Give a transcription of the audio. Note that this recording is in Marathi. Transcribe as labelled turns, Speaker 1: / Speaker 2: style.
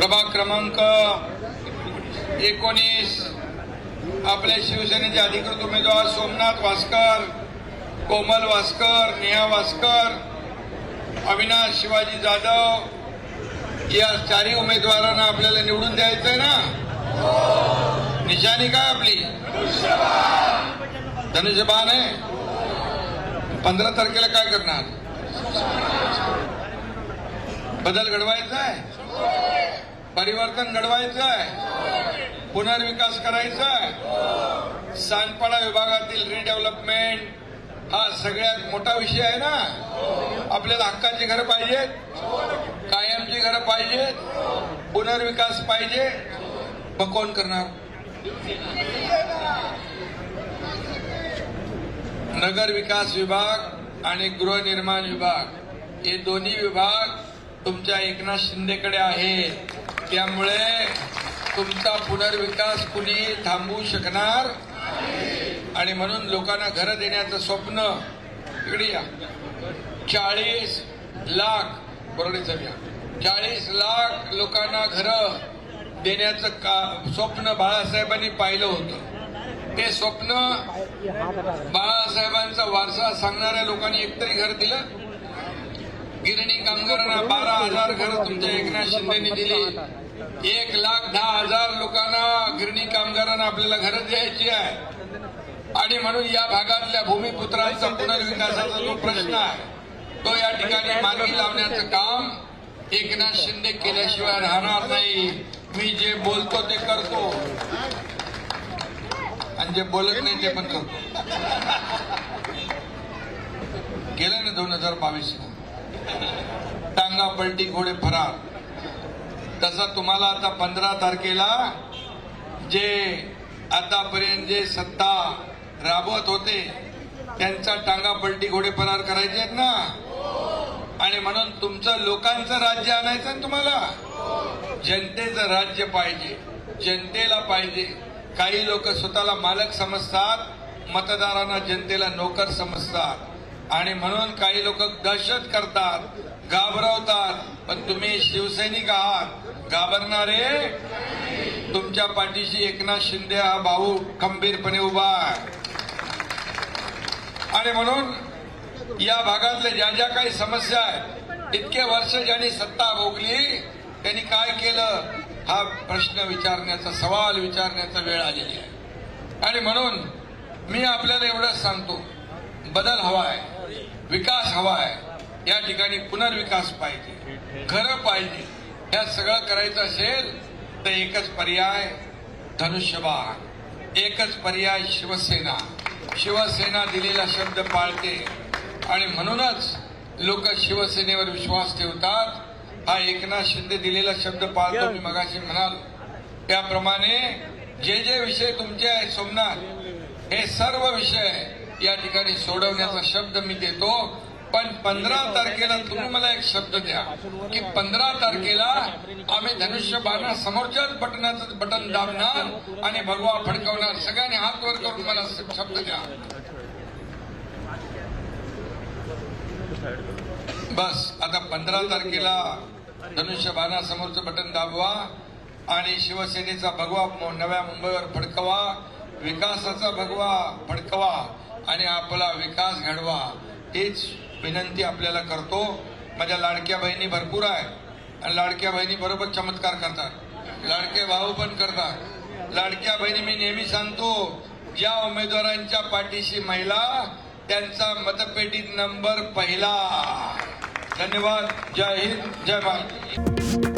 Speaker 1: प्रभाग क्रमांक 19 आपल्या शिवसेनेचे अधिकृत उमेदवार सोमनाथ वासकर, कोमल वासकर, नेहा वासकर, अविनाश शिवाजी जाधव या चारही उमेदवारांना आपल्याला निवडून द्यायचंय ना। निशाणी काय आपली? धनुष्यबाण आहे। 15 तारखेला काय करणार? बदल घडवायचा आहे, परिवर्तन घडवायचं आहे, पुनर्विकास करायचा आहे। सांडपाडा विभागातील रिडेव्हलपमेंट हा सगळ्यात मोठा विषय आहे ना। आपल्याला हक्काची घरं पाहिजेत, कायमची घरं पाहिजेत, पुनर्विकास पाहिजे। मग कोण करणार? नगर विकास विभाग आणि गृहनिर्माण विभाग हे दोन्ही विभाग तुमच्या एकनाथ शिंदेकडे आहेत। त्यामुळे तुमचा पुनर्विकास कुणी थांबवू शकणार आणि म्हणून लोकांना घरं देण्याचं स्वप्न इकडे या 40 लाख बरोडीचं घ्या 40 लाख लोकांना घरं देण्याचं स्वप्न बाळासाहेबांनी पाहिलं होतं। ते स्वप्न बाळासाहेबांचा वारसा सांगणाऱ्या लोकांनी एकतरी घर दिलं? गिरणी कामगारांना 12,000 घरं तुमच्या एकनाथ शिंदेनी दिली। 1,10,000 लोकांना गिरणी कामगारांना आपल्याला घरं द्यायची आहे आणि म्हणून या भागातल्या भूमिपुत्रांचा पुनर्विकासाचा जो प्रश्न आहे तो या ठिकाणी मार्गी लावण्याचं काम एकनाथ शिंदे केल्याशिवाय राहणार नाही। मी जे बोलतो ते करतो आणि जे बोलत नाही ते पण करतो। गेलं ना 2022 ला टांगा पलटी घोडे फरार, तसा तुम्हाला आता 15 तारखेला जे आतापर्यंत जे सत्ता राबवत होते त्यांचा टांगा पलटी घोडे फरार करायचे आहेत ना। आणि म्हणून तुमचं लोकांचं राज्य आणायचं ना तुम्हाला। जनतेचं राज्य पाहिजे, जनतेला पाहिजे। काही लोक स्वतःला मालक समजतात, मतदारांना जनतेला नोकर समजतात आणि म्हणून काही लोक दहशत करतात, घाबरवतात। पण तुम्ही शिवसैनिक आहात, घाबरणारे तुमच्या पाठीशी एकनाथ शिंदे हा भाऊ खंबीरपणे उभा आहे। आणि म्हणून या भागातल्या ज्या ज्या काही समस्या आहेत, इतके वर्ष ज्यांनी सत्ता भोगली त्यांनी काय केलं हा प्रश्न विचारण्याचा, सवाल विचारण्याचा वेळ आलेली आहे। आणि म्हणून मी आपल्याला एवढंच सांगतो, बदल हवा आहे, विकास हवा आहे। या ठिकाणी पुनर्विकास पाहिजे, घरं पाहिजे। हे सगळं करायचं असेल तर एकच पर्याय धनुष्यबाण, एकच पर्याय शिवसेना। शिवसेना दिलेला शब्द पाळते आणि म्हणूनच लोक शिवसेनेवर विश्वास ठेवतात। हा एकनाथ शिंदे दिलेला शब्द पाळतो। मी मगाशी म्हणालो त्याप्रमाणे जे जे विषय तुमचे आहेत सोमनाथ, हे सर्व विषय या ठिकाणी सोडवण्याचा शब्द मी देतो। पण 15 तारखेला तुम्ही मला एक शब्द द्या की 15 तारखेला आम्ही धनुष्यबाणा समोरच्याच बटनाचं बटन दाबणार आणि भगवा फडकवणार। सगळ्यांनी हात वर करून मला शब्द द्या। बस आता 15 तारखेला धनुष्यबाणा समोरचं बटन दाबवा आणि शिवसेनेचा भगवा नव्या मुंबईवर फडकवा, विकासाचा भगवा फडकवा आणि आपला विकास घडवा। हीच विनंती आपल्याला करतो। माझ्या लाडक्या बहिणी भरपूर आहेत आणि लाडक्या बहिणी बरोबर चमत्कार करतात, लाडके भाऊ पण करतात। लाडक्या बहिणी मी नेहमी सांगतो, ज्या उमेदवारांच्या पाठीशी महिला त्यांचा मतपेटीत नंबर पहिला। धन्यवाद। जय हिंद, जय महाराष्ट्र।